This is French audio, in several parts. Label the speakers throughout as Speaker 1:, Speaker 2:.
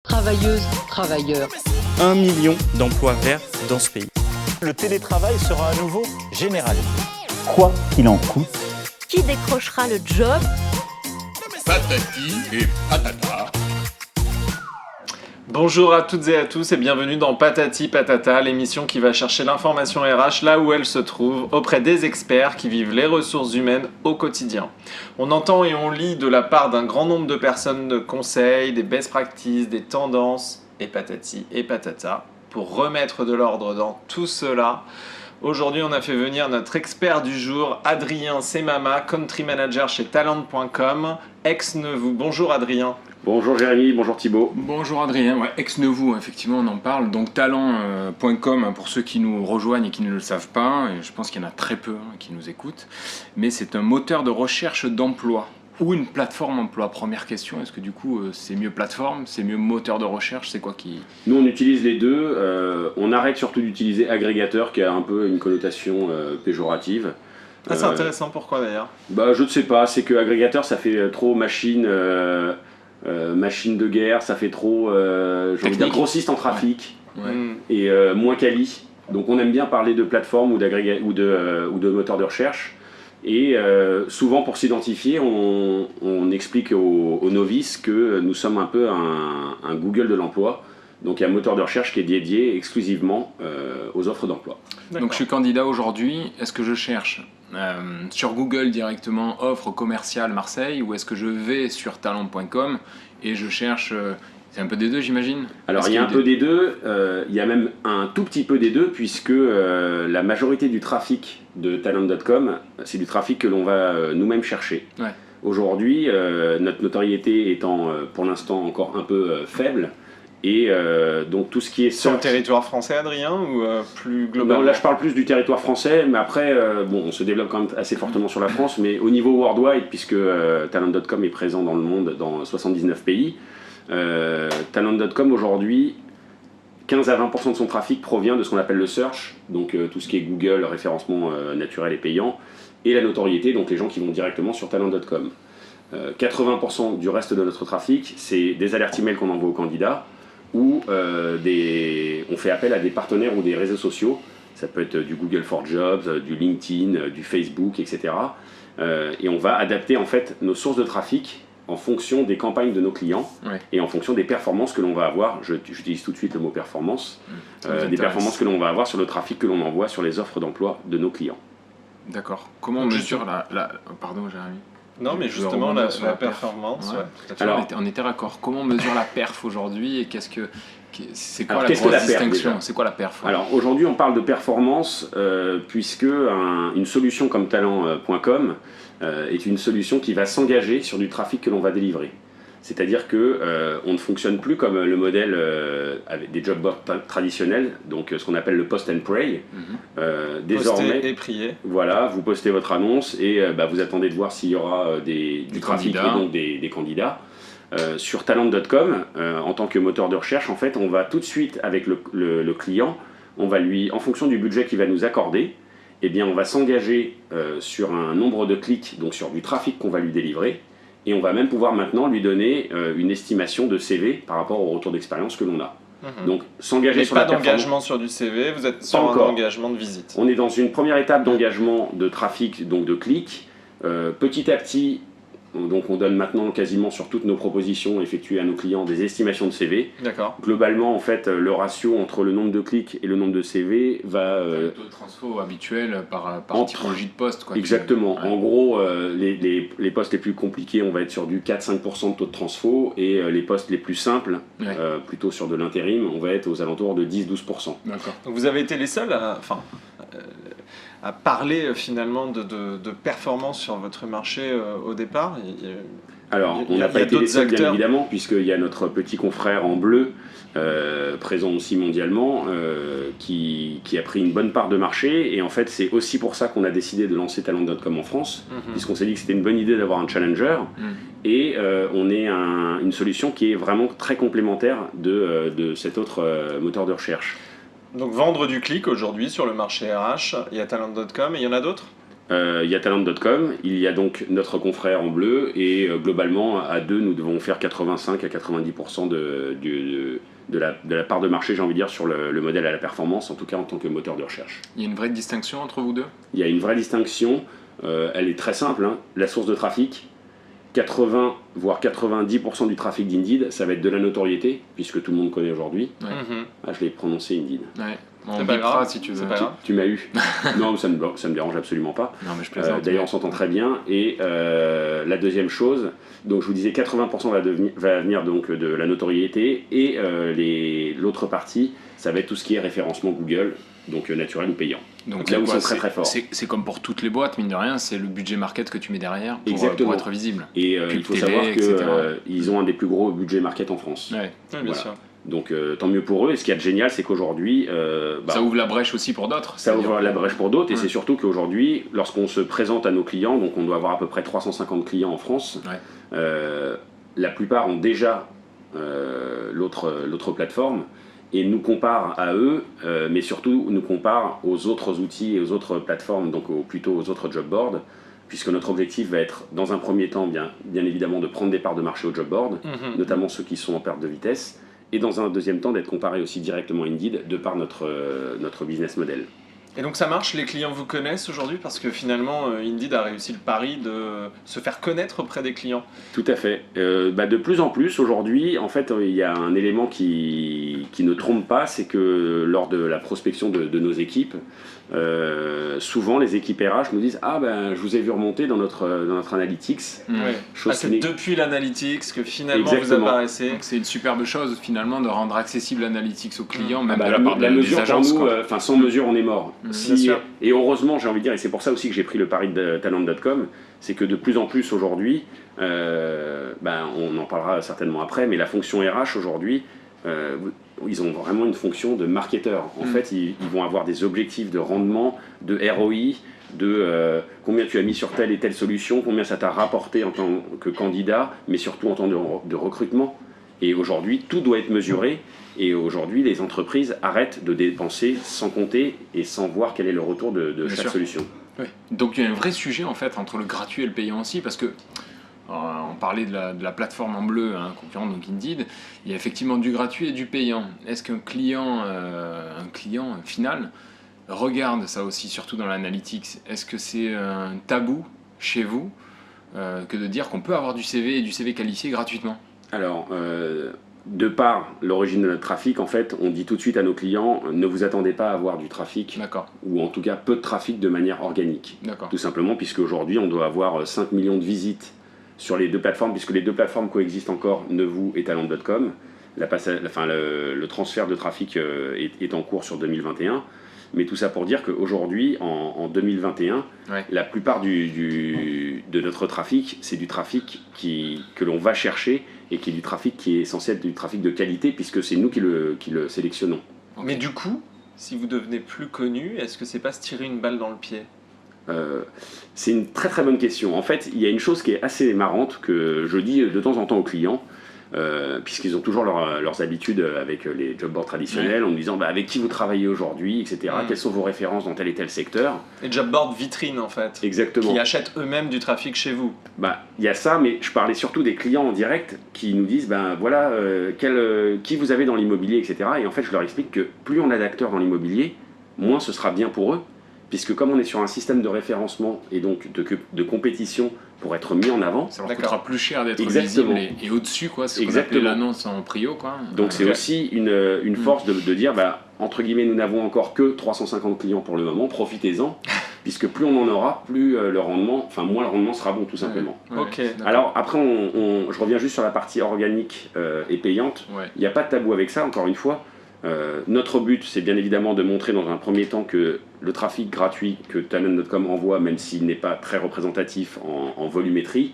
Speaker 1: Travailleuses, travailleurs.
Speaker 2: 1 million d'emplois verts dans ce pays.
Speaker 3: Le télétravail sera à nouveau généralisé.
Speaker 4: Quoi qu'il en coûte.
Speaker 5: Qui décrochera le job?
Speaker 6: Patati et patata.
Speaker 7: Bonjour à toutes et à tous et bienvenue dans Patati Patata, l'émission qui va chercher l'information RH là où elle se trouve, auprès des experts qui vivent les ressources humaines au quotidien. On entend et on lit de la part d'un grand nombre de personnes de conseils, des best practices, des tendances et patati et patata. Pour remettre de l'ordre dans tout cela, aujourd'hui on a fait venir notre expert du jour, Adrien Semama, Country Manager chez Talent.com, ex-Neuvou. Bonjour Adrien.
Speaker 8: Bonjour Jérémy, bonjour Thibaut.
Speaker 9: Bonjour Adrien, ouais, ex-Neuvou, effectivement on en parle, donc talent.com pour ceux qui nous rejoignent et qui ne le savent pas, et je pense qu'il y en a très peu qui nous écoutent, mais c'est un moteur de recherche d'emploi ou une plateforme emploi. Première question, est-ce que du coup c'est mieux plateforme, c'est mieux moteur de recherche, c'est quoi qui...
Speaker 8: Nous on utilise les deux, on arrête surtout d'utiliser agrégateur qui a un peu une connotation péjorative.
Speaker 7: Ah, c'est intéressant, pourquoi d'ailleurs?
Speaker 8: Je ne sais pas, c'est que agrégateur ça fait trop machine de guerre, ça fait trop j'ai envie de dire grossiste en trafic.
Speaker 9: Ouais.
Speaker 8: Et moins quali. Donc on aime bien parler de plateforme ou de moteur de recherche. Et souvent pour s'identifier, on explique aux novices que nous sommes un peu un Google de l'emploi. Donc il y a un moteur de recherche qui est dédié exclusivement aux offres d'emploi.
Speaker 9: Donc je suis candidat aujourd'hui, est-ce que je cherche sur Google directement offre commerciale Marseille ou est-ce que je vais sur talent.com et je cherche, c'est un peu des deux j'imagine?
Speaker 8: Alors il y a un peu des deux, il y a même un tout petit peu des deux puisque la majorité du trafic de talent.com c'est du trafic que l'on va nous-mêmes chercher.
Speaker 9: Ouais.
Speaker 8: Aujourd'hui, notre notoriété étant pour l'instant encore un peu faible, et donc tout ce qui est
Speaker 7: Sur le territoire français, Adrien, ou plus globalement?
Speaker 8: Non, là je parle plus du territoire français, mais après on se développe quand même assez fortement sur la France, mais au niveau worldwide, puisque Talent.com est présent dans le monde dans 79 pays, Talent.com aujourd'hui, 15 à 20% de son trafic provient de ce qu'on appelle le search, donc tout ce qui est Google, référencement naturel et payant, et la notoriété, donc les gens qui vont directement sur Talent.com. 80% du reste de notre trafic, c'est des alertes email qu'on envoie aux candidats, ou on fait appel à des partenaires ou des réseaux sociaux. Ça peut être du Google for Jobs, du LinkedIn, du Facebook, etc. Et on va adapter en fait nos sources de trafic en fonction des campagnes de nos clients, ouais, et en fonction des performances que l'on va avoir. J'utilise tout de suite le mot performance. Des performances que l'on va avoir sur le trafic que l'on envoie sur les offres d'emploi de nos clients.
Speaker 9: D'accord. Comment on mesure Pardon Jérémy.
Speaker 7: Non, mais justement, la performance. Ouais.
Speaker 9: Alors, on était raccord. Comment on mesure la perf aujourd'hui et c'est quoi la grosse distinction? C'est quoi la perf?
Speaker 8: Alors, aujourd'hui, on parle de performance puisque une solution comme Talent.com est une solution qui va s'engager sur du trafic que l'on va délivrer. C'est-à-dire qu'on ne fonctionne plus comme le modèle avec des job boards traditionnels, donc ce qu'on appelle le post and pray. Désormais,
Speaker 7: poster et prier.
Speaker 8: Voilà, vous postez votre annonce et vous attendez de voir s'il y aura du trafic et donc des candidats. Sur Talent.com, en tant que moteur de recherche, en fait, on va tout de suite avec le client, on va lui, en fonction du budget qu'il va nous accorder, eh bien, on va s'engager sur un nombre de clics, donc sur du trafic qu'on va lui délivrer. Et on va même pouvoir maintenant lui donner une estimation de CV par rapport au retour d'expérience que l'on a. Donc s'engager sur la performance.
Speaker 7: Pas d'engagement sur du CV, vous êtes sur un engagement de visite.
Speaker 8: On est dans une première étape d'engagement de trafic, donc de clics. Petit à petit, donc on donne maintenant quasiment sur toutes nos propositions effectuées à nos clients des estimations de CV.
Speaker 7: D'accord.
Speaker 8: Globalement, en fait, le ratio entre le nombre de clics et le nombre de CV va...
Speaker 9: le taux de transfo habituel par typologie de poste. Quoi,
Speaker 8: exactement. Ouais. En gros, les postes les plus compliqués, on va être sur du 4-5% de taux de transfo, et les postes les plus simples, ouais, plutôt sur de l'intérim, on va être aux alentours de 10-12%.
Speaker 7: D'accord. Donc vous avez été les seuls à parler finalement de performance sur votre marché au départ?
Speaker 8: Alors, on n'a pas été les seuls, bien évidemment, puisqu'il y a notre petit confrère en bleu, présent aussi mondialement, qui a pris une bonne part de marché. Et en fait, c'est aussi pour ça qu'on a décidé de lancer Talent.com en France, puisqu'on s'est dit que c'était une bonne idée d'avoir un challenger. Et on est une solution qui est vraiment très complémentaire de cet autre moteur de recherche.
Speaker 7: Donc vendre du clic aujourd'hui sur le marché RH, il y a Talent.com et il y en a d'autres?
Speaker 8: Il y a Talent.com, il y a donc notre confrère en bleu, et globalement, à deux, nous devons faire 85 à 90% de la part de marché, j'ai envie de dire, sur le modèle à la performance, en tout cas en tant que moteur de recherche.
Speaker 9: Il y a une vraie distinction entre vous deux ?
Speaker 8: Il y a une vraie distinction, elle est très simple, hein. La source de trafic, 80 voire 90% du trafic d'Indeed, ça va être de la notoriété, puisque tout le monde connaît aujourd'hui.
Speaker 9: Ouais.
Speaker 8: Ah, je l'ai prononcé Indeed.
Speaker 9: Ouais. On
Speaker 7: C'est pas
Speaker 9: bipera
Speaker 7: grave,
Speaker 9: si tu veux.
Speaker 7: c'est pas grave.
Speaker 8: Tu m'as eu. Non, ça me dérange absolument pas.
Speaker 9: Non, mais je plaisante.
Speaker 8: D'ailleurs, on s'entend très bien. Et la deuxième chose, donc je vous disais 80% va venir donc de la notoriété, et l'autre partie, ça va être tout ce qui est référencement Google, donc naturel ou payant.
Speaker 9: Donc
Speaker 8: là où ils
Speaker 9: quoi,
Speaker 8: sont très forts.
Speaker 9: C'est comme pour toutes les boîtes, mine de rien, c'est le budget market que tu mets derrière
Speaker 8: Exactement.
Speaker 9: pour être visible.
Speaker 8: Et
Speaker 9: Pub
Speaker 8: il faut
Speaker 9: TV,
Speaker 8: savoir
Speaker 9: etc.
Speaker 8: qu'ils ont un des plus gros budgets market en France.
Speaker 9: Ouais.
Speaker 7: Ouais, bien
Speaker 8: Voilà.
Speaker 7: sûr.
Speaker 8: Donc tant mieux pour eux. Et ce qui est génial, c'est qu'aujourd'hui,
Speaker 9: Ça ouvre la brèche aussi pour d'autres.
Speaker 8: ça ouvre la brèche pour d'autres. Et
Speaker 9: Ouais.
Speaker 8: c'est surtout qu'aujourd'hui, lorsqu'on se présente à nos clients, donc on doit avoir à peu près 350 clients en France,
Speaker 9: Ouais.
Speaker 8: la plupart ont déjà l'autre plateforme et nous comparent à eux, mais surtout nous comparent aux autres outils et aux autres plateformes, donc plutôt aux autres job boards, puisque notre objectif va être, dans un premier temps, bien évidemment, de prendre des parts de marché aux job boards, notamment ceux qui sont en perte de vitesse, et dans un deuxième temps, d'être comparé aussi directement à Indeed, de par notre business model.
Speaker 7: Et donc ça marche, les clients vous connaissent aujourd'hui parce que finalement Indeed a réussi le pari de se faire connaître auprès des clients.
Speaker 8: Tout à fait. De plus en plus aujourd'hui, en fait, il y a un élément qui ne trompe pas, c'est que lors de la prospection de nos équipes, souvent les équipes RH nous disent je vous ai vu remonter dans notre analytics.
Speaker 9: Mmh.
Speaker 7: Ouais.
Speaker 8: Chose
Speaker 7: C'est
Speaker 8: qui n'est-
Speaker 7: depuis l'analytics que finalement
Speaker 8: Exactement.
Speaker 7: vous apparaissez.
Speaker 9: Donc c'est une superbe chose finalement de rendre accessible l'analytics aux clients, même de
Speaker 8: la
Speaker 9: la part
Speaker 8: mesure
Speaker 9: des
Speaker 8: pour
Speaker 9: agences.
Speaker 8: nous,
Speaker 9: Quoi.
Speaker 8: sans mesure on est mort.
Speaker 7: Bien sûr.
Speaker 8: Et heureusement, j'ai envie de dire, et c'est pour ça aussi que j'ai pris le pari de Talent.com, c'est que de plus en plus aujourd'hui, on en parlera certainement après, mais la fonction RH aujourd'hui, ils ont vraiment une fonction de marketeur. En fait, ils vont avoir des objectifs de rendement, de ROI, de combien tu as mis sur telle et telle solution, combien ça t'a rapporté en tant que candidat, mais surtout en tant de recrutement. Et aujourd'hui, tout doit être mesuré. Et aujourd'hui, les entreprises arrêtent de dépenser sans compter et sans voir quel est le retour de
Speaker 9: Bien
Speaker 8: chaque
Speaker 9: sûr.
Speaker 8: solution.
Speaker 9: Oui. Donc il y a un vrai sujet en fait entre le gratuit et le payant aussi, parce que on parlait de la plateforme en bleu, concurrente donc Indeed, il y a effectivement du gratuit et du payant. Est-ce qu'un client final regarde ça aussi, surtout dans l'analytics? Est-ce que c'est un tabou chez vous que de dire qu'on peut avoir du CV et du CV qualifié gratuitement?
Speaker 8: Alors, de par l'origine de notre trafic, en fait, on dit tout de suite à nos clients, ne vous attendez pas à avoir du trafic,
Speaker 9: D'accord,
Speaker 8: ou en tout cas peu de trafic de manière organique.
Speaker 9: d'accord.
Speaker 8: Tout simplement puisque aujourd'hui on doit avoir 5 millions de visites sur les deux plateformes, puisque les deux plateformes coexistent encore, Nevou et Talent.com. Le transfert de trafic est en cours sur 2021. Mais tout ça pour dire qu'aujourd'hui, en 2021,
Speaker 9: Ouais.
Speaker 8: la plupart de notre trafic, c'est du trafic que l'on va chercher et qui est du trafic qui est censé être du trafic de qualité, puisque c'est nous qui le sélectionnons.
Speaker 9: Ok.
Speaker 7: Mais du coup, si vous devenez plus connu, est-ce que c'est pas se tirer une balle dans le pied?
Speaker 8: C'est une très très bonne question. En fait, il y a une chose qui est assez marrante que je dis de temps en temps aux clients, puisqu'ils ont toujours leurs habitudes avec les job boards traditionnels, en me disant avec qui vous travaillez aujourd'hui, etc. Quelles sont vos références dans tel et tel secteur.
Speaker 7: Les job boards vitrines en fait,
Speaker 8: Exactement.
Speaker 7: qui achètent eux-mêmes du trafic chez vous.
Speaker 8: Il y a ça, mais je parlais surtout des clients en direct qui nous disent qui vous avez dans l'immobilier, etc. Et en fait, je leur explique que plus on a d'acteurs dans l'immobilier, moins ce sera bien pour eux, puisque comme on est sur un système de référencement et donc de compétition pour être mis en avant,
Speaker 9: Ça leur
Speaker 7: D'accord.
Speaker 9: coûtera plus cher d'être
Speaker 8: Exactement.
Speaker 9: visible et au-dessus, quoi. C'est ce qu'on
Speaker 8: Exactement.
Speaker 9: appelait l'annonce en prio, quoi.
Speaker 8: donc c'est aussi une force de dire, entre guillemets, nous n'avons encore que 350 clients pour le moment, profitez-en, puisque plus on en aura, plus moins le rendement sera bon, tout simplement.
Speaker 9: Ouais,
Speaker 7: Ok.
Speaker 9: d'accord.
Speaker 8: Alors après, je reviens juste sur la partie organique et payante.
Speaker 9: Ouais.
Speaker 8: Il n'y a pas de tabou avec ça, encore une fois. Notre but, c'est bien évidemment de montrer dans un premier temps que le trafic gratuit que Talent.com envoie, même s'il n'est pas très représentatif en volumétrie,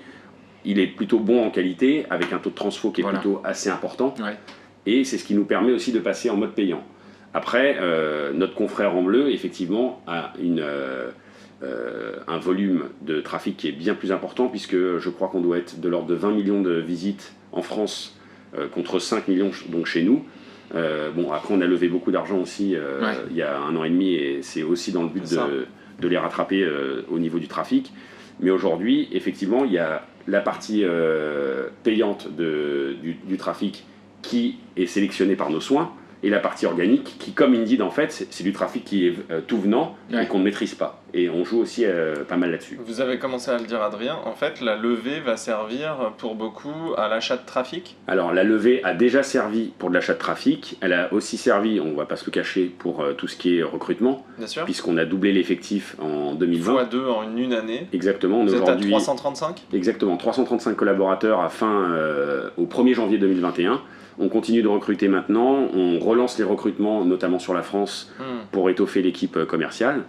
Speaker 8: il est plutôt bon en qualité, avec un taux de transfo qui est
Speaker 9: Voilà.
Speaker 8: plutôt assez important.
Speaker 9: Ouais.
Speaker 8: Et c'est ce qui nous permet aussi de passer en mode payant. Après, notre confrère en bleu, effectivement, a un volume de trafic qui est bien plus important, puisque je crois qu'on doit être de l'ordre de 20 millions de visites en France, contre 5 millions donc chez nous. Après on a levé beaucoup d'argent aussi il y a 1 an et demi, et c'est aussi dans le but
Speaker 7: C'est ça.
Speaker 8: de les rattraper au niveau du trafic. Mais aujourd'hui, effectivement, il y a la partie payante du trafic qui est sélectionnée par nos soins, et la partie organique qui, comme Indeed, en fait, c'est du trafic qui est tout venant et qu'on ne maîtrise pas. Et on joue aussi pas mal là-dessus.
Speaker 7: Vous avez commencé à le dire, Adrien, en fait, la levée va servir pour beaucoup à l'achat de trafic.
Speaker 8: Alors, la levée a déjà servi pour de l'achat de trafic. Elle a aussi servi, on ne va pas se le cacher, pour tout ce qui est recrutement,
Speaker 7: bien sûr,
Speaker 8: puisqu'on a doublé l'effectif en 2020.
Speaker 7: x2 en une année.
Speaker 8: Exactement.
Speaker 7: Vous êtes à 335 ?
Speaker 8: Exactement, 335 collaborateurs au 1er janvier 2021. On continue de recruter maintenant, on relance les recrutements, notamment sur la France, pour étoffer l'équipe commerciale.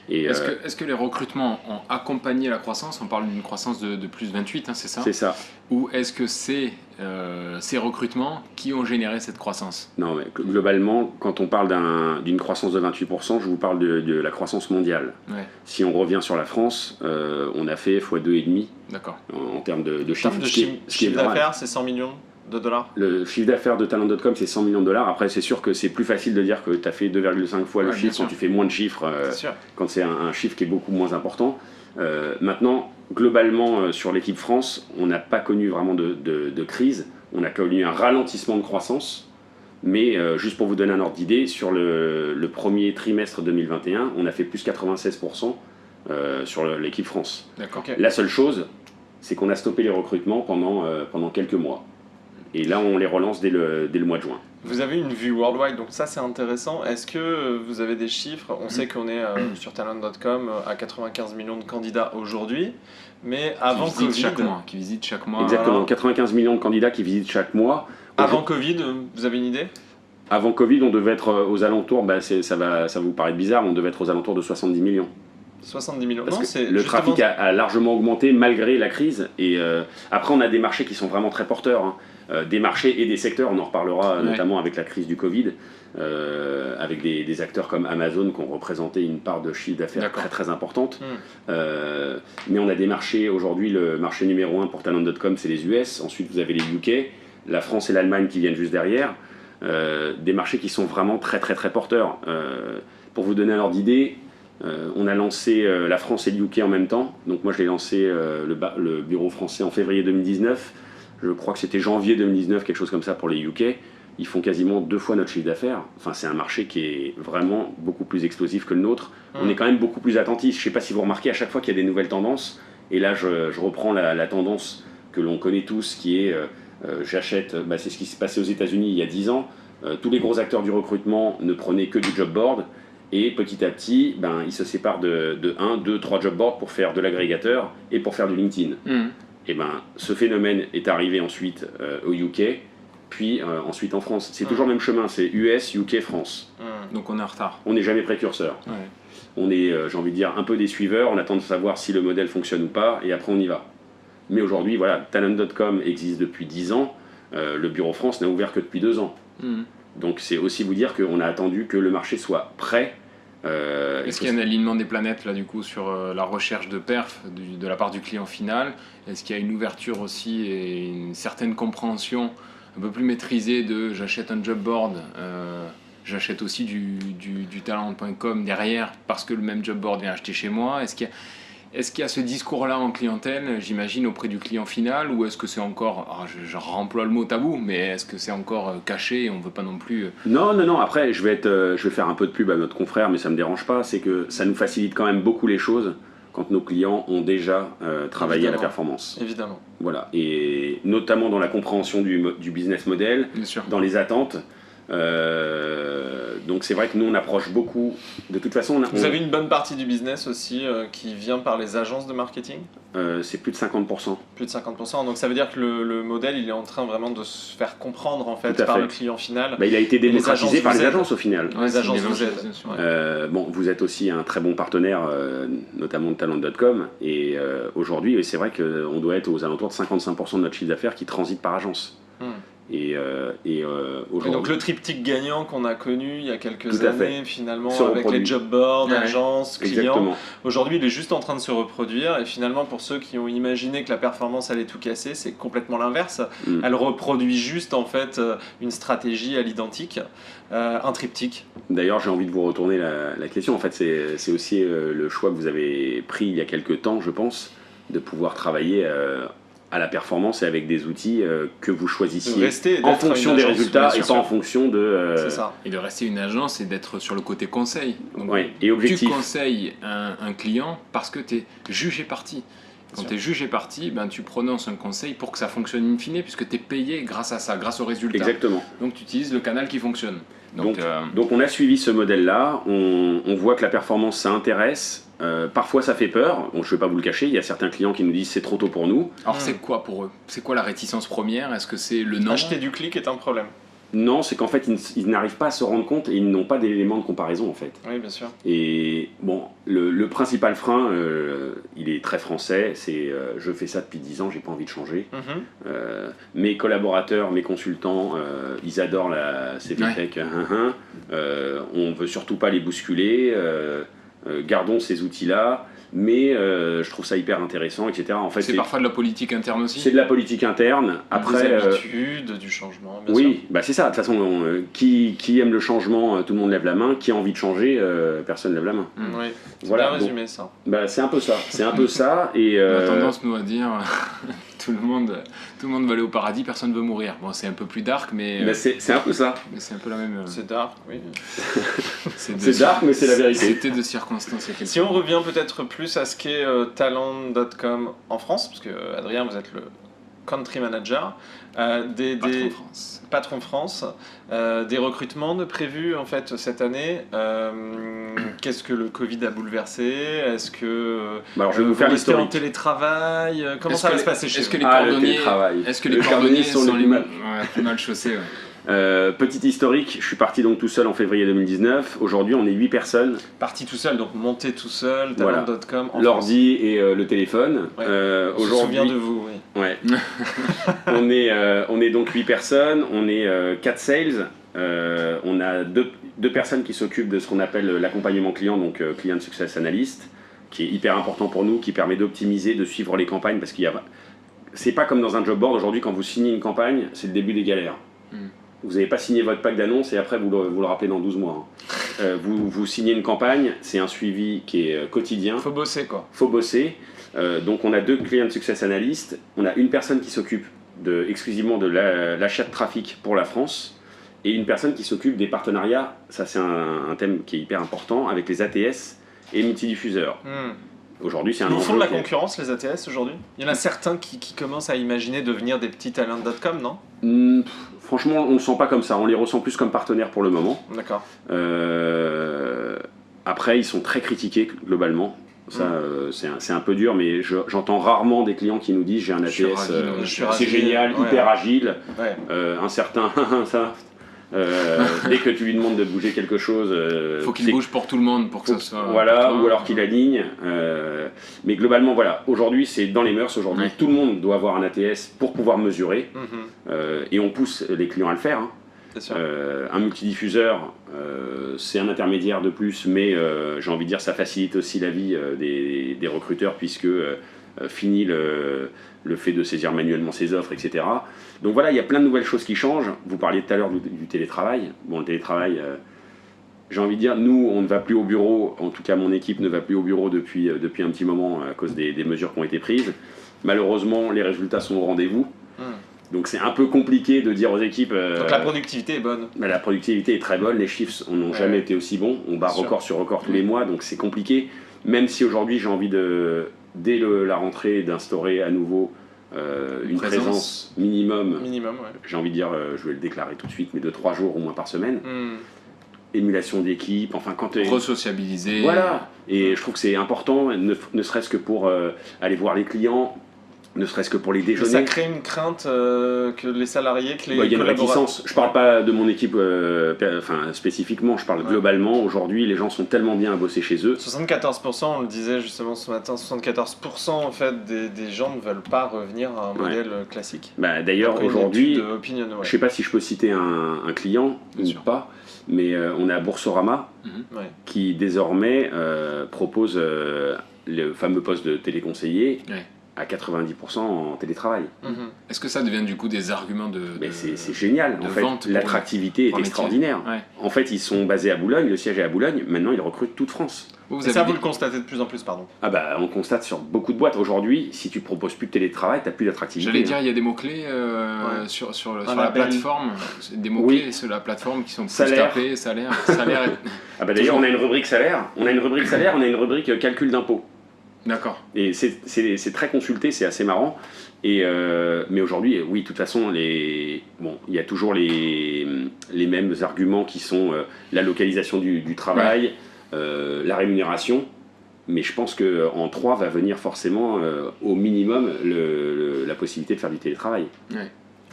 Speaker 8: Et
Speaker 9: est-ce que les recrutements ont accompagné la croissance ? On parle d'une croissance de plus 28, hein, c'est ça ?
Speaker 8: C'est ça.
Speaker 9: Ou est-ce que c'est ces recrutements qui ont généré cette croissance ?
Speaker 8: Non, mais globalement, quand on parle d'une croissance de 28%, je vous parle de la croissance mondiale.
Speaker 9: Ouais.
Speaker 8: Si on revient sur la France, on a fait x2,5
Speaker 9: D'accord.
Speaker 8: En termes de
Speaker 7: En termes
Speaker 8: chiffre.
Speaker 7: de chiffre d'affaires, c'est 100 millions de dollars.
Speaker 8: Le chiffre d'affaires de Talent.com, c'est 100 millions de dollars. Après, c'est sûr que c'est plus facile de dire que tu as fait 2,5 fois le chiffre quand tu fais moins de chiffres, quand c'est un chiffre qui est beaucoup moins important. Maintenant, globalement, sur l'équipe France, on n'a pas connu vraiment de crise. On a connu un ralentissement de croissance. Mais juste pour vous donner un ordre d'idée, sur le premier trimestre 2021, on a fait plus 96% sur l'équipe France.
Speaker 9: D'accord.
Speaker 7: Okay.
Speaker 8: La seule chose, c'est qu'on a stoppé les recrutements pendant quelques mois. Et là, on les relance dès le mois de juin.
Speaker 7: Vous avez une vue worldwide, donc ça c'est intéressant. Est-ce que vous avez des chiffres ? On sait qu'on est sur Talent.com à 95 millions de candidats aujourd'hui, mais avant Covid...
Speaker 9: Qui visitent chaque mois.
Speaker 8: Exactement,
Speaker 7: voilà.
Speaker 8: 95 millions de candidats qui visitent chaque mois.
Speaker 7: Avant Covid, vous avez une idée ?
Speaker 8: Avant Covid, on devait être aux alentours, ça va vous paraître bizarre, mais on devait être aux alentours de 70 millions.
Speaker 7: 70 millions.
Speaker 8: Parce
Speaker 7: non,
Speaker 8: que
Speaker 7: c'est
Speaker 8: le
Speaker 7: justement...
Speaker 8: trafic a largement augmenté malgré la crise. Et après, on a des marchés qui sont vraiment très porteurs. Hein. Des marchés et des secteurs, on en reparlera notamment avec la crise du Covid, avec des acteurs comme Amazon qui ont représenté une part de chiffre d'affaires très très importante. Mais on a des marchés, aujourd'hui le marché numéro 1 pour Talent.com c'est les US, ensuite vous avez les UK, la France et l'Allemagne qui viennent juste derrière, des marchés qui sont vraiment très très très porteurs. Pour vous donner un ordre d'idée, on a lancé la France et le UK en même temps, donc moi je l'ai lancé le bureau français en février 2019. Je crois que c'était janvier 2019, quelque chose comme ça pour les UK. Ils font quasiment 2 fois notre chiffre d'affaires. Enfin, c'est un marché qui est vraiment beaucoup plus explosif que le nôtre. On est quand même beaucoup plus attentif. Je ne sais pas si vous remarquez, à chaque fois qu'il y a des nouvelles tendances, et là je reprends la tendance que l'on connaît tous, qui est j'achète, c'est ce qui s'est passé aux États-Unis il y a 10 ans. Tous les gros acteurs du recrutement ne prenaient que du job board. Et petit à petit, ils se séparent de 1, 2, 3 job boards pour faire de l'agrégateur et pour faire du LinkedIn. Et ce phénomène est arrivé ensuite au UK, puis ensuite en France. C'est toujours le même chemin, c'est US, UK, France.
Speaker 9: Donc on est en retard.
Speaker 8: On n'est jamais précurseur.
Speaker 9: Ouais.
Speaker 8: On est, j'ai envie de dire, un peu des suiveurs, on attend de savoir si le modèle fonctionne ou pas, et après on y va. Mais aujourd'hui, voilà, Talent.com existe depuis 10 ans, le bureau France n'a ouvert que depuis 2 ans. Donc c'est aussi vous dire qu'on a attendu que le marché soit prêt.
Speaker 9: Est-ce qu'il y a un alignement des planètes là du coup sur la recherche de perf de la part du client final ? Est-ce qu'il y a une ouverture aussi et une certaine compréhension un peu plus maîtrisée de j'achète un job board, j'achète aussi du Talent.com derrière parce que le même job board vient acheter chez moi ? Est-ce qu'il y a ce discours-là en clientèle, j'imagine, auprès du client final, ou est-ce que c'est encore, je remploie le mot tabou, mais est-ce que c'est encore caché et on ne veut pas non plus...
Speaker 8: Non, après, je vais faire un peu de pub à notre confrère, mais ça ne me dérange pas, c'est que ça nous facilite quand même beaucoup les choses quand nos clients ont déjà travaillé à la performance.
Speaker 7: Évidemment.
Speaker 8: Voilà, et notamment dans la compréhension du business model, dans les attentes. Donc c'est vrai que nous on approche beaucoup. De toute façon,
Speaker 7: vous avez une bonne partie du business aussi qui vient par les agences de marketing.
Speaker 8: C'est plus de 50%.
Speaker 7: Plus de 50%. Donc ça veut dire que le modèle il est en train vraiment de se faire comprendre en fait par le client final.
Speaker 8: Il a été démocratisé par les agences au final.
Speaker 7: Les agences vous aident.
Speaker 8: Vous êtes aussi un très bon partenaire, notamment de Talent.com. Et aujourd'hui, c'est vrai qu'on doit être aux alentours de 55% de notre chiffre d'affaires qui transite par agence. Et
Speaker 7: Et
Speaker 8: aujourd'hui,
Speaker 7: donc le triptyque gagnant qu'on a connu il y a quelques
Speaker 8: Tout à fait.
Speaker 7: années, finalement,
Speaker 8: Se
Speaker 7: avec
Speaker 8: reproduit.
Speaker 7: les job boards,
Speaker 9: Ouais.
Speaker 7: agences, clients,
Speaker 8: exactement.
Speaker 7: aujourd'hui il est juste en train de se reproduire. Et finalement, pour ceux qui ont imaginé que la performance allait tout casser, c'est complètement l'inverse.
Speaker 8: Mm.
Speaker 7: Elle reproduit juste en fait une stratégie à l'identique, un triptyque.
Speaker 8: D'ailleurs, j'ai envie de vous retourner la question. En fait, c'est aussi le choix que vous avez pris il y a quelques temps, je pense, de pouvoir travailler à la performance et avec des outils que vous
Speaker 7: De
Speaker 8: choisissiez
Speaker 7: rester et
Speaker 8: en
Speaker 7: d'être
Speaker 8: fonction
Speaker 7: une
Speaker 8: des
Speaker 7: agence,
Speaker 8: résultats
Speaker 7: bien
Speaker 8: et
Speaker 7: sûr.
Speaker 8: pas en fonction de...
Speaker 7: C'est ça.
Speaker 9: Et de rester une agence et d'être sur le côté conseil. Donc,
Speaker 8: Ouais, et objectif.
Speaker 9: tu conseilles un client parce que tu es jugé parti. Quand
Speaker 7: sûr.
Speaker 9: tu es jugé parti, ben, tu prononces un conseil pour que ça fonctionne in fine, puisque tu es payé grâce à ça, grâce au résultat.
Speaker 8: Exactement.
Speaker 9: Donc tu utilises le canal qui fonctionne.
Speaker 8: Donc on a suivi ce modèle-là, on voit que la performance ça intéresse, parfois ça fait peur, bon, je ne vais pas vous le cacher, il y a certains clients qui nous disent c'est trop tôt pour nous.
Speaker 9: Alors c'est quoi pour eux? C'est quoi la réticence première? Est-ce que c'est le non?
Speaker 7: Acheter du clic est un problème.
Speaker 8: Non, c'est qu'en fait ils n'arrivent pas à se rendre compte et ils n'ont pas d'éléments de comparaison en fait.
Speaker 7: Oui, bien sûr.
Speaker 8: Et bon, le principal frein, il est très français, c'est je fais ça depuis 10 ans, j'ai pas envie de changer.
Speaker 7: Mhm.
Speaker 8: Mes collaborateurs, mes consultants, ils adorent la CVTech, on veut surtout pas les bousculer, gardons ces outils-là, mais je trouve ça hyper intéressant, etc. En fait,
Speaker 9: C'est parfois de la politique interne aussi?
Speaker 8: c'est de la politique interne. Après,
Speaker 7: Des habitudes, du changement, bien sûr.
Speaker 8: oui, bah c'est ça. De toute façon, qui aime le changement, tout le monde lève la main. Qui a envie de changer, personne lève la main.
Speaker 7: Oui, c'est
Speaker 8: Voilà,
Speaker 7: bien
Speaker 8: donc,
Speaker 7: résumé ça.
Speaker 8: bah, c'est un peu ça. C'est un peu ça. Et
Speaker 9: On a tendance, nous, à dire tout le monde va aller au paradis, personne veut mourir. Bon, c'est un peu plus dark, mais
Speaker 8: bah, c'est un peu ça.
Speaker 9: mais c'est un peu la même.
Speaker 7: C'est dark, oui.
Speaker 8: C'est dark, mais c'est la vérité.
Speaker 9: C'était de circonstances. Il y a quelques
Speaker 7: Si on revient peut-être plus à ce qu'est talent.com en France, parce que Adrien, vous êtes le country manager,
Speaker 9: Patron France.
Speaker 7: patron France, des recrutements de prévus en fait cette année. Qu'est-ce que le Covid a bouleversé? Est-ce que
Speaker 8: Bah, alors, je vais vous
Speaker 7: vous
Speaker 8: faire
Speaker 7: restez en
Speaker 8: l'historique.
Speaker 7: télétravail? Comment
Speaker 9: Est-ce
Speaker 7: ça
Speaker 9: que
Speaker 7: va se
Speaker 9: les-
Speaker 7: passer chez
Speaker 9: est-ce
Speaker 7: vous
Speaker 9: que les
Speaker 8: Ah, le
Speaker 9: cordonniers,
Speaker 8: télétravail.
Speaker 9: est-ce que les
Speaker 8: Les
Speaker 9: cordonniers
Speaker 8: sont
Speaker 9: sont
Speaker 8: les
Speaker 9: les
Speaker 8: plus mal.
Speaker 9: plus mal chaussés? Ouais.
Speaker 8: Petit historique, je suis parti donc tout seul en février 2019. Aujourd'hui, on est 8 personnes.
Speaker 7: Parti tout seul, donc monté tout seul,
Speaker 8: Voilà.
Speaker 7: talent.com en France.
Speaker 8: L'ordi et le téléphone.
Speaker 7: Ouais. On se
Speaker 8: Aujourd'hui,
Speaker 7: souvient de vous, oui.
Speaker 8: ouais. on est donc 8 personnes. On est 4 sales. On a deux personnes qui s'occupent de ce qu'on appelle l'accompagnement client, donc Client Success Analyst, qui est hyper important pour nous, qui permet d'optimiser, de suivre les campagnes, parce qu'il y a... C'est pas comme dans un job board aujourd'hui, quand vous signez une campagne, c'est le début des galères. Vous n'avez pas signé votre pack d'annonces et après vous le rappelez dans 12 mois. Vous signez une campagne, c'est un suivi qui est quotidien.
Speaker 7: Faut bosser quoi.
Speaker 8: Faut bosser. Donc on a 2 Client Success Analysts. On a une personne qui s'occupe exclusivement de l'achat de trafic pour la France et une personne qui s'occupe des partenariats. Ça c'est un thème qui est hyper important avec les ATS et multidiffuseurs. Aujourd'hui c'est un
Speaker 7: Ils font de la
Speaker 8: enjeu qui est-
Speaker 7: concurrence les ATS aujourd'hui? Il y en a certains qui commencent à imaginer devenir des petits talent.com, non?
Speaker 8: Franchement on ne le sent pas comme ça. On les ressent plus comme partenaires pour le moment.
Speaker 7: D'accord.
Speaker 8: Après, ils sont très critiqués globalement. Ça, c'est un peu dur, mais j'entends rarement des clients qui nous disent j'ai un
Speaker 9: Je suis
Speaker 8: ATS,
Speaker 9: ravi,
Speaker 7: je suis
Speaker 8: c'est
Speaker 7: ravi,
Speaker 8: génial,
Speaker 7: ouais.
Speaker 8: hyper agile,
Speaker 7: Ouais.
Speaker 8: un certain ça. Dès que tu lui demandes de bouger quelque chose,
Speaker 9: Faut qu'il
Speaker 8: c'est-
Speaker 9: bouge pour tout le monde pour que ça soit.
Speaker 8: voilà,
Speaker 9: pour toi.
Speaker 8: ou alors qu'il aligne. Mais globalement, voilà. Aujourd'hui, c'est dans les mœurs. Aujourd'hui,
Speaker 9: Ouais.
Speaker 8: tout le monde doit avoir un ATS pour pouvoir mesurer,
Speaker 7: Mhm.
Speaker 8: et on pousse les clients à le faire. Hein.
Speaker 7: Bien sûr.
Speaker 8: Un multidiffuseur, c'est un intermédiaire de plus, mais j'ai envie de dire ça facilite aussi la vie des recruteurs puisque fini le fait de saisir manuellement ses offres, etc. Donc voilà, il y a plein de nouvelles choses qui changent. Vous parliez tout à l'heure du télétravail. Bon, le télétravail, j'ai envie de dire, nous, on ne va plus au bureau, en tout cas mon équipe ne va plus au bureau depuis un petit moment à cause des mesures qui ont été prises. Malheureusement, les résultats sont au rendez-vous. Donc c'est un peu compliqué de dire aux équipes...
Speaker 7: Donc la productivité est bonne.
Speaker 8: bah, la productivité est très bonne, les chiffres n'ont jamais été aussi bons, on bat
Speaker 7: Bien sûr.
Speaker 8: record sur record tous les mois, donc c'est compliqué. Même si aujourd'hui j'ai envie dès la rentrée, d'instaurer à nouveau une présence minimum,
Speaker 7: Minimum, ouais.
Speaker 8: j'ai envie de dire, je vais le déclarer tout de suite, mais de 3 jours au moins par semaine. Émulation d'équipe, enfin quand...
Speaker 9: Resociabiliser.
Speaker 8: Voilà, et je trouve que c'est important, ne serait-ce que pour aller voir les clients, ne serait-ce que pour les
Speaker 7: Mais
Speaker 8: déjeuners.
Speaker 7: ça crée une crainte que les salariés, que les
Speaker 8: Il y a une
Speaker 7: collaborateurs...
Speaker 8: réticence. Je parle pas de mon équipe spécifiquement, je parle globalement. Aujourd'hui, les gens sont tellement bien à bosser chez eux.
Speaker 7: 74%, on le disait justement ce matin, 74% en fait des gens ne veulent pas revenir à un modèle classique.
Speaker 8: Bah, d'ailleurs,
Speaker 7: Après une
Speaker 8: aujourd'hui,
Speaker 7: étude Opinion,
Speaker 8: je sais pas si je peux citer un client
Speaker 9: Bien
Speaker 8: ou
Speaker 9: sûr.
Speaker 8: pas, mais on est à Boursorama
Speaker 7: Ouais.
Speaker 8: qui désormais propose le fameux poste de téléconseiller
Speaker 9: Ouais.
Speaker 8: à 90% en télétravail.
Speaker 7: Mhm.
Speaker 9: Est-ce que ça devient du coup des arguments de
Speaker 8: Mais c'est génial.
Speaker 9: de
Speaker 8: En fait,
Speaker 9: vente pour
Speaker 8: l'attractivité
Speaker 9: pour
Speaker 8: est
Speaker 9: un métier.
Speaker 8: extraordinaire.
Speaker 9: Ouais.
Speaker 8: En fait, ils sont basés à Boulogne, le siège est à Boulogne. Maintenant, ils recrutent toute France.
Speaker 9: Vous
Speaker 7: Et ça,
Speaker 9: avez
Speaker 7: vous
Speaker 9: des-
Speaker 7: le constatez de plus en plus, pardon.
Speaker 8: Ah bah, on constate sur beaucoup de boîtes. Aujourd'hui, si tu proposes plus de télétravail, t'as plus d'attractivité.
Speaker 9: J'allais dire, il y a des mots-clés
Speaker 7: Ouais.
Speaker 9: sur la
Speaker 7: label.
Speaker 9: plateforme, des mots-clés sur la plateforme qui sont plus
Speaker 8: Salaire.
Speaker 9: tapés, salaire
Speaker 8: Ah bah d'ailleurs, on a une rubrique salaire, on a une rubrique calcul d'impôt.
Speaker 9: D'accord.
Speaker 8: Et c'est très consulté, c'est assez marrant. Et mais aujourd'hui, oui, de toute façon, il y a toujours les mêmes arguments qui sont la localisation du travail, la rémunération. Mais je pense qu'en 3 va venir forcément au minimum la possibilité de faire du télétravail.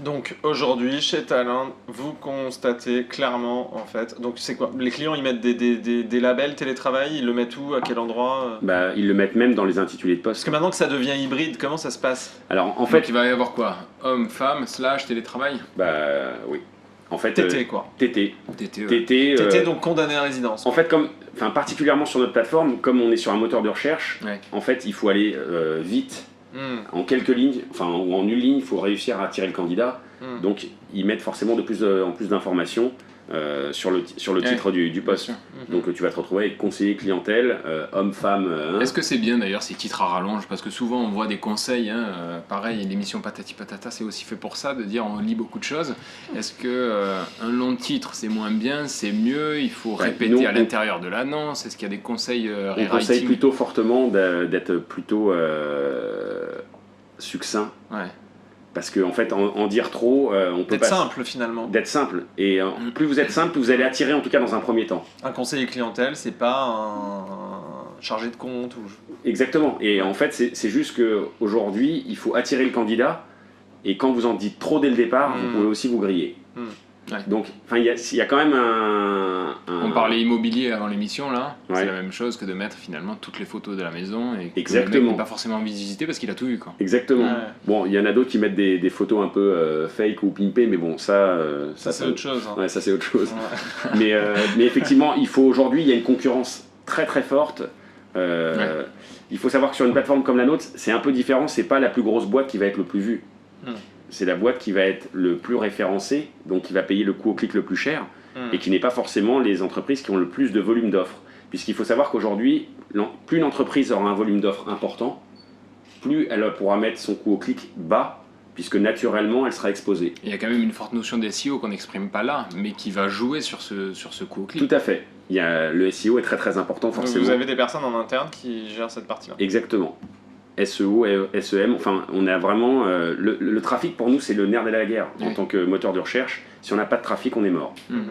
Speaker 7: Donc aujourd'hui, chez Talent, vous constatez clairement en fait. Donc c'est quoi? Les clients ils mettent des labels télétravail, ils le mettent où? À quel endroit?
Speaker 8: Bah, ils le mettent même dans les intitulés de
Speaker 7: Parce
Speaker 8: poste.
Speaker 7: que maintenant que ça devient hybride, comment ça se passe?
Speaker 8: Alors en
Speaker 9: En fait,
Speaker 8: fait,
Speaker 9: il va y avoir quoi? Homme, femme, / télétravail
Speaker 8: bah oui. En fait,
Speaker 7: TT quoi.
Speaker 8: TT.
Speaker 9: TT, ouais.
Speaker 8: TT,
Speaker 7: TT donc condamné à résidence.
Speaker 8: en fait, particulièrement sur notre plateforme, comme on est sur un moteur de recherche,
Speaker 9: Ouais.
Speaker 8: en fait, il faut aller vite. En quelques lignes, ou en une ligne, il faut réussir à attirer le candidat. Donc, ils mettent forcément en plus d'informations sur le titre du
Speaker 9: Bien
Speaker 8: poste.
Speaker 9: sûr.
Speaker 8: Donc, tu vas te retrouver avec conseiller clientèle, homme, femme.
Speaker 9: Est-ce que c'est bien d'ailleurs ces titres à rallonge? Parce que souvent on voit des conseils, pareil, l'émission Patati Patata c'est aussi fait pour ça, de dire on lit beaucoup de choses. Est-ce que un long titre c'est moins bien, c'est mieux, il faut répéter
Speaker 8: nous,
Speaker 9: à l'intérieur de l'annonce? Est-ce qu'il y a des conseils
Speaker 8: On
Speaker 9: rewriting?
Speaker 8: conseille plutôt fortement d'être plutôt succinct.
Speaker 9: Ouais.
Speaker 8: Parce qu'en fait, en dire trop, on peut
Speaker 7: D'être simple finalement.
Speaker 8: D'être simple. Et plus vous êtes simple, plus vous allez attirer, en tout cas dans un premier temps.
Speaker 7: Un conseiller clientèle, c'est pas un chargé de compte ou.
Speaker 8: Exactement. Et en fait, c'est juste qu'aujourd'hui, il faut attirer le candidat. Et quand vous en dites trop dès le départ, vous pouvez aussi vous griller.
Speaker 9: Ouais.
Speaker 8: Donc, il y a quand même un...
Speaker 9: On parlait immobilier avant l'émission là,
Speaker 8: Ouais.
Speaker 9: c'est la même chose que de mettre finalement toutes les photos de la maison et que
Speaker 8: Exactement.
Speaker 9: le mec n'est pas forcément envie de visiter parce qu'il a tout vu quoi.
Speaker 8: Exactement.
Speaker 7: Ouais.
Speaker 8: Bon, il y en a d'autres qui mettent des photos un peu fake ou pimpées, mais bon, ça
Speaker 7: C'est autre chose. Hein.
Speaker 8: Ouais, ça c'est autre chose.
Speaker 7: Ouais.
Speaker 8: Mais effectivement, aujourd'hui, il y a une concurrence très très forte. Il faut savoir que sur une plateforme comme la nôtre, c'est un peu différent. C'est pas la plus grosse boîte qui va être le plus vue. C'est la boîte qui va être le plus référencée, donc qui va payer le coût au clic le plus cher, et qui n'est pas forcément les entreprises qui ont le plus de volume d'offres. Puisqu'il faut savoir qu'aujourd'hui, plus une entreprise aura un volume d'offres important, plus elle pourra mettre son coût au clic bas, puisque naturellement elle sera exposée.
Speaker 9: Il y a quand même une forte notion de SEO qu'on n'exprime pas là, mais qui va jouer sur ce coût au clic.
Speaker 8: Tout à fait. Le SEO est très très important
Speaker 7: Donc
Speaker 8: forcément.
Speaker 7: vous avez des personnes en interne qui gèrent cette partie-là.
Speaker 8: Exactement. SEO, SEM, enfin on a vraiment... le trafic pour nous c'est le nerf de la guerre en
Speaker 9: Oui.
Speaker 8: tant que moteur de recherche. Si on n'a pas de trafic, on est mort.
Speaker 7: Mhm.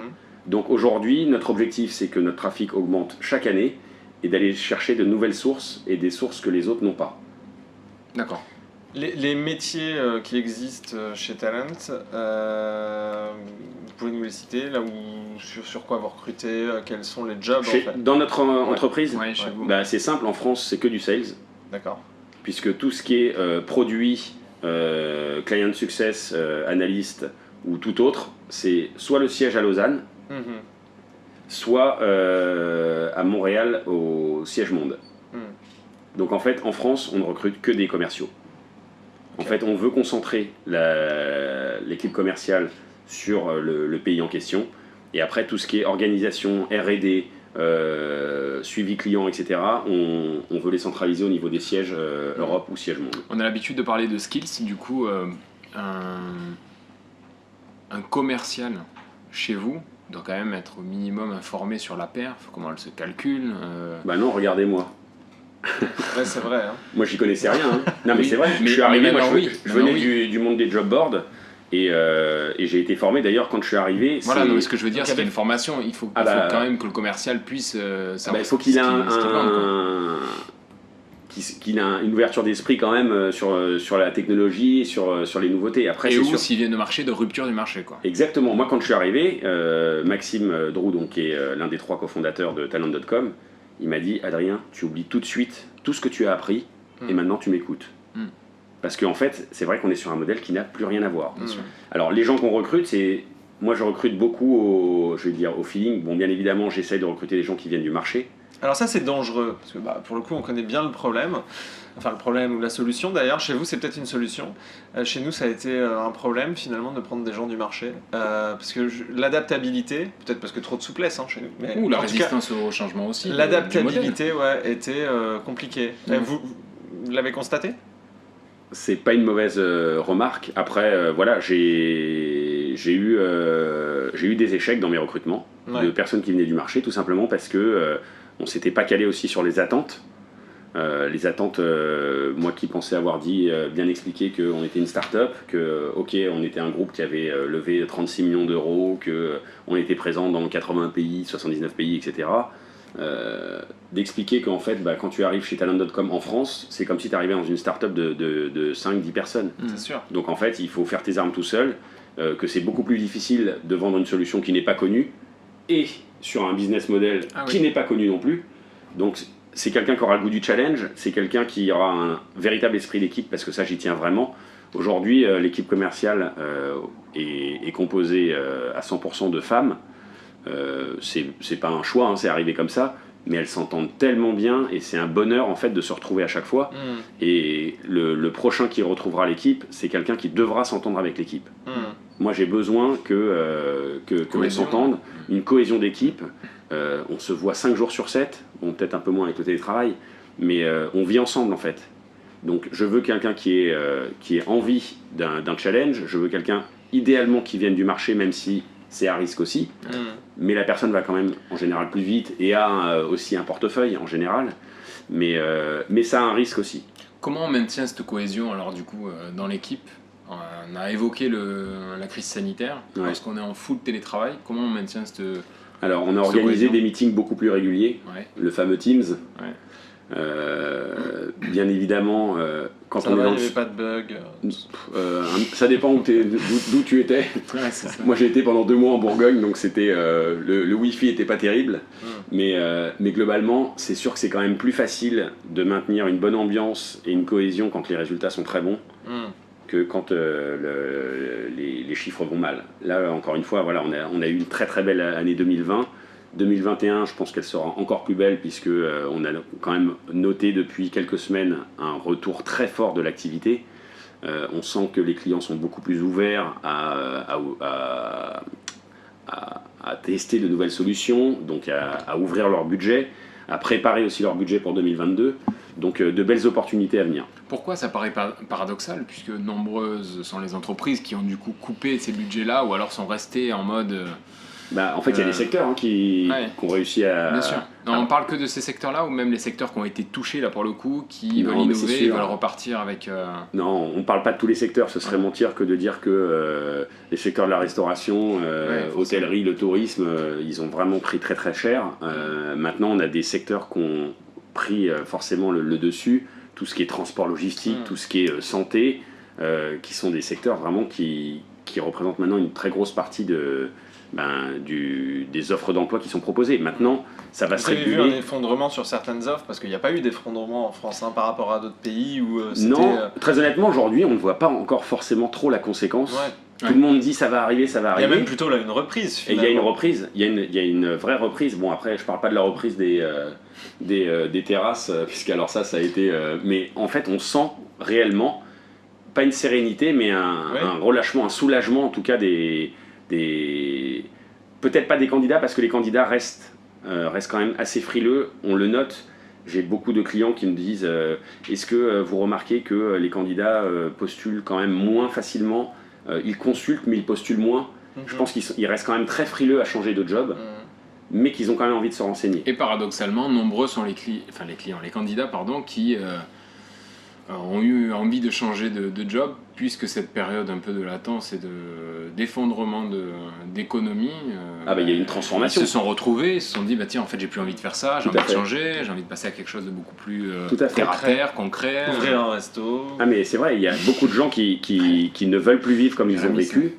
Speaker 8: Donc aujourd'hui, notre objectif c'est que notre trafic augmente chaque année et d'aller chercher de nouvelles sources et des sources que les autres n'ont pas.
Speaker 9: D'accord.
Speaker 7: Les métiers qui existent chez Talent, vous pouvez nous les citer, là où, sur quoi vous recrutez, quels sont les jobs en fait.
Speaker 8: Dans notre entreprise,
Speaker 9: Ouais, chez vous.
Speaker 8: bah, c'est simple, en France c'est que du sales,
Speaker 7: D'accord.
Speaker 8: puisque tout ce qui est produit, client success, analyste ou tout autre, c'est soit le siège à Lausanne,
Speaker 7: Mhm.
Speaker 8: soit à Montréal au siège monde. Donc en fait, en France, on ne recrute que des commerciaux. En fait, on veut concentrer l'équipe commerciale sur le pays en question. Et après, tout ce qui est organisation, R&D, suivi client, etc., on veut les centraliser au niveau des sièges Europe ou siège monde.
Speaker 9: On a l'habitude de parler de skills, du coup, un commercial chez vous doit quand même être au minimum informé sur la perf, comment elle se calcule.
Speaker 8: Bah non, regardez-moi.
Speaker 7: Ouais, c'est vrai. Hein.
Speaker 8: Moi, j'y connaissais rien. Hein. Non, mais
Speaker 9: Oui,
Speaker 8: c'est vrai.
Speaker 9: mais-
Speaker 8: Je suis arrivé,
Speaker 9: mais
Speaker 8: moi,
Speaker 9: maintenant,
Speaker 8: je venais
Speaker 9: oui.
Speaker 8: du monde des job boards et j'ai été formé. D'ailleurs, quand je suis arrivé,
Speaker 9: Voilà,
Speaker 8: c'est-
Speaker 9: non, mais ce que je veux dire,
Speaker 7: Donc,
Speaker 9: c'est qu'il y a
Speaker 7: avec-
Speaker 9: une formation. Il faut
Speaker 8: Ah bah,
Speaker 9: quand même que le commercial puisse savoir
Speaker 8: il faut qu'il ait
Speaker 9: ce qu'il vend, quoi.
Speaker 8: qu'il a une ouverture d'esprit quand même sur la technologie, sur les nouveautés. Après,
Speaker 9: et où s'il vient de marché, de rupture du marché, quoi.
Speaker 8: Exactement. Moi, quand je suis arrivé, Maxime Drou, donc, qui est l'un des 3 cofondateurs de Talent.com, il m'a dit « Adrien, tu oublies tout de suite tout ce que tu as appris et maintenant tu m'écoutes. » Parce qu'en fait, c'est vrai qu'on est sur un modèle qui n'a plus rien à voir. Alors, les gens qu'on recrute, moi, je recrute beaucoup au feeling. Bon, bien évidemment, j'essaye de recruter des gens qui viennent du marché.
Speaker 7: Alors ça, c'est dangereux, parce que pour le coup, on connaît bien le problème. Enfin, le problème ou la solution, d'ailleurs. Chez vous, c'est peut-être une solution. Chez nous, ça a été un problème, finalement, de prendre des gens du marché. Parce que l'adaptabilité, peut-être parce que trop de souplesse chez nous. Mais
Speaker 9: ou la résistance au changement aussi.
Speaker 7: L'adaptabilité, était compliquée. Vous l'avez constaté ?
Speaker 8: C'est pas une mauvaise remarque. Après, voilà, j'ai eu des échecs dans mes recrutements de personnes qui venaient du marché, tout simplement parce que on s'était pas calé aussi sur les attentes. Moi qui pensais avoir bien expliqué qu'on était une start-up, on était un groupe qui avait levé 36 millions d'euros, qu'on était présent dans 80 pays, 79 pays, etc. D'expliquer qu'en fait, quand tu arrives chez Talent.com en France, c'est comme si tu arrivais dans une start-up de 5-10 personnes.
Speaker 7: C'est sûr.
Speaker 8: Donc en fait, il faut faire tes armes tout seul, que c'est beaucoup plus difficile de vendre une solution qui n'est pas connue et sur un business model qui n'est pas connu non plus. Donc c'est quelqu'un qui aura le goût du challenge, c'est quelqu'un qui aura un véritable esprit d'équipe, parce que ça, j'y tiens vraiment. Aujourd'hui, l'équipe commerciale est composée à 100% de femmes. C'est pas un choix, c'est arrivé comme ça, mais elles s'entendent tellement bien et c'est un bonheur en fait de se retrouver à chaque fois. Et le prochain qui retrouvera l'équipe, c'est quelqu'un qui devra s'entendre avec l'équipe. Moi, j'ai besoin que l'on s'entende, une cohésion d'équipe. On se voit 5 jours sur 7, bon, peut-être un peu moins avec le télétravail, mais on vit ensemble en fait. Donc je veux quelqu'un qui ait envie d'un challenge, je veux quelqu'un idéalement qui vienne du marché, même si c'est à risque aussi, mais la personne va quand même en général plus vite et a aussi un portefeuille en général, mais ça a un risque aussi.
Speaker 9: Comment on maintient cette cohésion alors du coup dans l'équipe ? On a évoqué la crise sanitaire, lorsqu'on est en full télétravail, comment on maintient cette...
Speaker 8: Alors on a organisé des meetings beaucoup plus réguliers, le fameux Teams. Bien évidemment, quand on est dans
Speaker 7: il n'y avait pas de bug.
Speaker 8: Ça dépend d'où tu étais. Moi j'ai été pendant 2 mois en Bourgogne, donc c'était le Wi-Fi était pas terrible, mais globalement c'est sûr que c'est quand même plus facile de maintenir une bonne ambiance et une cohésion quand les résultats sont très bons que quand les chiffres vont mal. Là encore une fois, voilà, on a eu une très très belle année 2020. 2021, je pense qu'elle sera encore plus belle puisque on a quand même noté depuis quelques semaines un retour très fort de l'activité. On sent que les clients sont beaucoup plus ouverts à tester de nouvelles solutions, donc à ouvrir leur budget, à préparer aussi leur budget pour 2022. Donc de belles opportunités à venir.
Speaker 9: Pourquoi ça paraît paradoxal, puisque nombreuses sont les entreprises qui ont du coup coupé ces budgets-là ou alors sont restées en mode...
Speaker 8: en fait, il y a des secteurs qui ont réussi à...
Speaker 9: Bien sûr. Non, on parle que de ces secteurs-là ou même les secteurs qui ont été touchés là pour le coup, qui veulent innover et veulent repartir avec...
Speaker 8: Non, on ne parle pas de tous les secteurs, ce serait mentir que de dire que les secteurs de la restauration, hôtellerie, le tourisme, ils ont vraiment pris très très cher. Maintenant, on a des secteurs qui ont pris forcément le dessus, tout ce qui est transport logistique, tout ce qui est santé, qui sont des secteurs vraiment qui représentent maintenant une très grosse partie des offres d'emploi qui sont proposées. Maintenant, ça va se réguler.
Speaker 7: Vous avez vu un effondrement sur certaines offres, parce qu'il n'y a pas eu d'effondrement en France par rapport à d'autres pays où c'était...
Speaker 8: Non, très honnêtement, aujourd'hui, on ne voit pas encore forcément trop la conséquence. Tout le monde dit ça va arriver, ça va arriver.
Speaker 7: Il y a même plutôt là une reprise, finalement.
Speaker 8: Et il y a une reprise, il y a une vraie reprise. Bon, après, je ne parle pas de la reprise des terrasses, puisque alors ça a été... mais en fait, on sent réellement, pas une sérénité, mais un relâchement, un soulagement, en tout cas peut-être pas des candidats, parce que les candidats restent quand même assez frileux, on le note. J'ai beaucoup de clients qui me disent est-ce que vous remarquez que les candidats postulent quand même moins facilement, ils consultent mais ils postulent moins. Je pense qu'ils restent quand même très frileux à changer de job, mais qu'ils ont quand même envie de se renseigner.
Speaker 9: Et paradoxalement, nombreux sont les candidats qui ont eu envie de changer de job, puisque cette période un peu de latence et d'effondrement d'économie,
Speaker 8: Il y a une transformation.
Speaker 9: Ils se sont retrouvés, ils se sont dit, tiens, en fait, j'ai plus envie de faire ça, j'ai
Speaker 8: Tout à
Speaker 9: envie de
Speaker 8: fait.
Speaker 9: changer, j'ai envie de passer à quelque chose de beaucoup plus
Speaker 8: Tout à fait.
Speaker 9: terre à terre, concret.
Speaker 7: Ouvrir un resto.
Speaker 8: Ah mais c'est vrai, il y a beaucoup de gens qui ne veulent plus vivre comme ils ont vécu,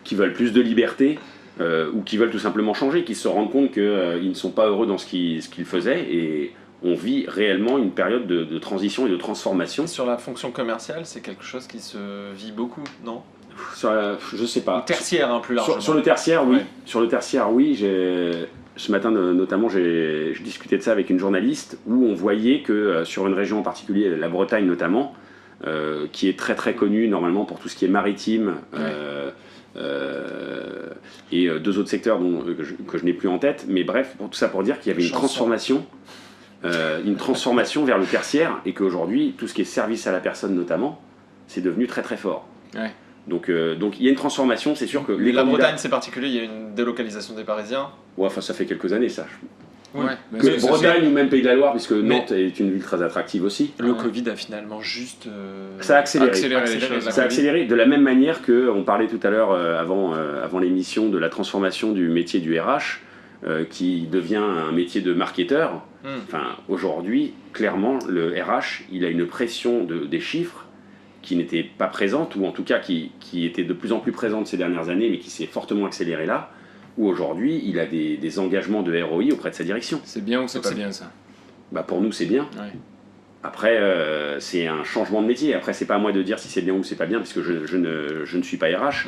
Speaker 8: qui veulent plus de liberté, ou qui veulent tout simplement changer, qui se rendent compte qu'ils ne sont pas heureux dans ce qu'ils faisaient, et on vit réellement une période de transition et de transformation.
Speaker 7: Sur la fonction commerciale, c'est quelque chose qui se vit beaucoup, non?
Speaker 8: Je sais pas.
Speaker 7: Ou tertiaire, plus largement.
Speaker 8: Sur le tertiaire, oui.
Speaker 7: Ouais.
Speaker 8: Sur le tertiaire, oui. Ce matin, notamment, je discutais de ça avec une journaliste, où on voyait que sur une région en particulier, la Bretagne notamment, qui est très très connue normalement pour tout ce qui est maritime, et deux autres secteurs que je n'ai plus en tête, mais bref, tout ça pour dire qu'il y avait une transformation vers le tertiaire, et qu'aujourd'hui, tout ce qui est service à la personne notamment, c'est devenu très très fort.
Speaker 9: Ouais.
Speaker 8: Donc il y a une transformation, c'est sûr que les
Speaker 7: La
Speaker 8: candidats...
Speaker 7: Bretagne, c'est particulier, il y a une délocalisation des Parisiens.
Speaker 8: Ouais, enfin ça fait quelques années ça.
Speaker 9: Ouais.
Speaker 8: Que Bretagne ou même Pays de la Loire, puisque Nantes est une ville très attractive aussi.
Speaker 7: Le Covid a finalement juste...
Speaker 8: Ça a accéléré.
Speaker 9: les choses.
Speaker 8: Ça a accéléré de la même manière qu'on parlait tout à l'heure avant l'émission de la transformation du métier du RH, qui devient un métier de marketeur. Enfin, aujourd'hui, clairement, le RH, il a une pression des chiffres qui n'était pas présente, ou en tout cas qui était de plus en plus présente ces dernières années, mais qui s'est fortement accélérée là, où aujourd'hui, il a des engagements de ROI auprès de sa direction.
Speaker 9: C'est bien ou c'est pas bien ça?
Speaker 8: Pour nous, c'est bien.
Speaker 9: Ouais.
Speaker 8: Après, c'est un changement de métier. Après, c'est pas à moi de dire si c'est bien ou c'est pas bien, puisque je ne suis pas RH.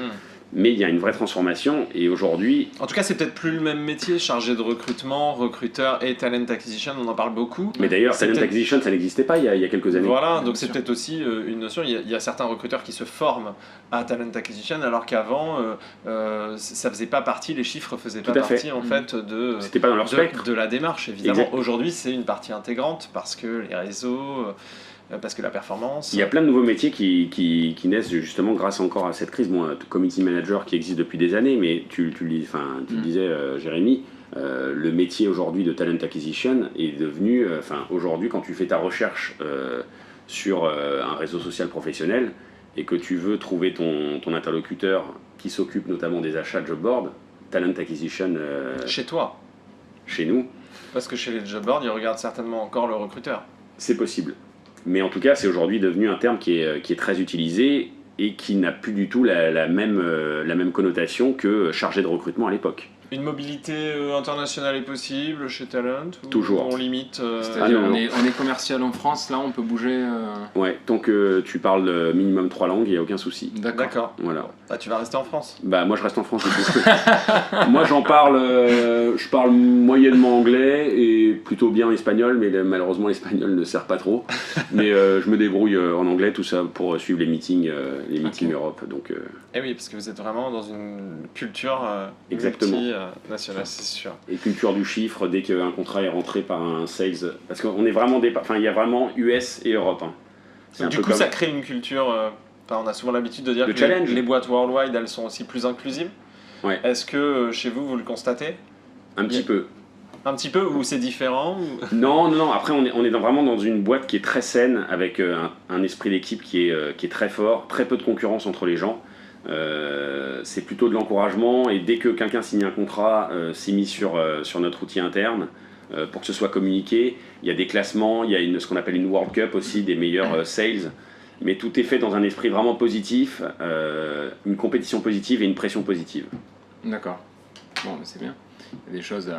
Speaker 8: Mais il y a une vraie transformation, et aujourd'hui...
Speaker 7: En tout cas, c'est peut-être plus le même métier, chargé de recrutement, recruteur et talent acquisition, on en parle beaucoup.
Speaker 8: Mais d'ailleurs, talent acquisition, ça n'existait pas il y a quelques années.
Speaker 7: Voilà, donc c'est peut-être aussi une notion. Il y a certains recruteurs qui se forment à talent acquisition, alors qu'avant, ça faisait pas partie, les chiffres faisaient pas partie en fait
Speaker 8: C'était pas dans leur spectre.
Speaker 7: de la démarche, évidemment.
Speaker 8: Exact.
Speaker 7: Aujourd'hui, c'est une partie intégrante, parce que les réseaux... parce que la performance...
Speaker 8: Il y a plein de nouveaux métiers qui naissent justement grâce encore à cette crise. Bon, community manager qui existe depuis des années, mais tu le disais, Jérémy, le métier aujourd'hui de talent acquisition est devenu... aujourd'hui, quand tu fais ta recherche sur un réseau social professionnel et que tu veux trouver ton interlocuteur qui s'occupe notamment des achats de job board, talent acquisition...
Speaker 7: Chez toi?
Speaker 8: Chez nous.
Speaker 7: Parce que chez les job boards, ils regardent certainement encore le recruteur.
Speaker 8: C'est possible. Mais en tout cas, c'est aujourd'hui devenu un terme qui est très utilisé et qui n'a plus du tout la même connotation que chargé de recrutement à l'époque.
Speaker 7: Une mobilité internationale est possible chez Talent?
Speaker 8: Toujours.
Speaker 7: On limite...
Speaker 9: C'est-à-dire, on est commercial en France, là, on peut bouger...
Speaker 8: Ouais, tant que tu parles minimum 3 langues, il n'y a aucun souci.
Speaker 7: D'accord.
Speaker 8: Voilà.
Speaker 7: Tu vas rester en France?
Speaker 8: Moi, je reste en France. Moi, je parle moyennement anglais et plutôt bien espagnol, mais malheureusement, l'espagnol ne sert pas trop. Mais je me débrouille en anglais, tout ça, pour suivre les meetings Europe. Donc,
Speaker 7: Eh oui, parce que vous êtes vraiment dans une culture
Speaker 8: exactement.
Speaker 7: Nationale, c'est sûr.
Speaker 8: Et culture du chiffre, dès qu'un contrat est rentré par un sales, parce qu'on est vraiment il y a vraiment US et Europe.
Speaker 7: Donc, du coup, ça crée une culture. On a souvent l'habitude de dire que les boîtes worldwide, elles sont aussi plus inclusives.
Speaker 8: Ouais.
Speaker 7: Est-ce que chez vous, vous le constatez?
Speaker 8: Un petit peu.
Speaker 7: Un petit peu, ou c'est différent ou...
Speaker 8: Non. Après, on est vraiment dans une boîte qui est très saine, avec un esprit d'équipe qui est très fort, très peu de concurrence entre les gens. C'est plutôt de l'encouragement, et dès que quelqu'un signe un contrat, c'est mis sur notre outil interne pour que ce soit communiqué. Il y a des classements, il y a ce qu'on appelle une World Cup aussi, des meilleurs sales, mais tout est fait dans un esprit vraiment positif, une compétition positive et une pression positive.
Speaker 9: D'accord. Bon, mais c'est bien. Il y a des choses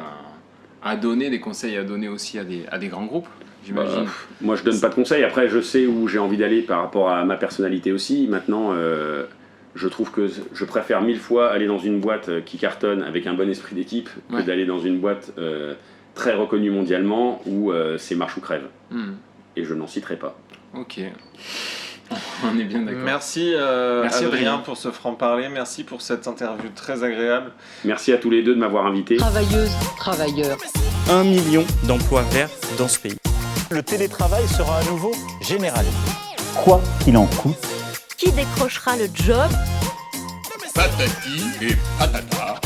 Speaker 9: à donner, des conseils à donner aussi à des grands groupes, j'imagine.
Speaker 8: Moi, je donne pas de conseils. Après, je sais où j'ai envie d'aller par rapport à ma personnalité aussi. Maintenant, je trouve que je préfère 1000 fois aller dans une boîte qui cartonne avec un bon esprit d'équipe que d'aller dans une boîte très reconnue mondialement où c'est marche ou crève. Et je n'en citerai pas.
Speaker 9: Ok. On est bien d'accord.
Speaker 7: Merci, Adrien pour ce franc-parler. Merci pour cette interview très agréable.
Speaker 8: Merci à tous les deux de m'avoir invité.
Speaker 1: Travailleuses, travailleurs.
Speaker 2: 1 million d'emplois verts dans ce pays.
Speaker 3: Le télétravail sera à nouveau généralisé.
Speaker 4: Quoi qu'il en coûte.
Speaker 5: Qui décrochera le job?
Speaker 6: Patati et patata.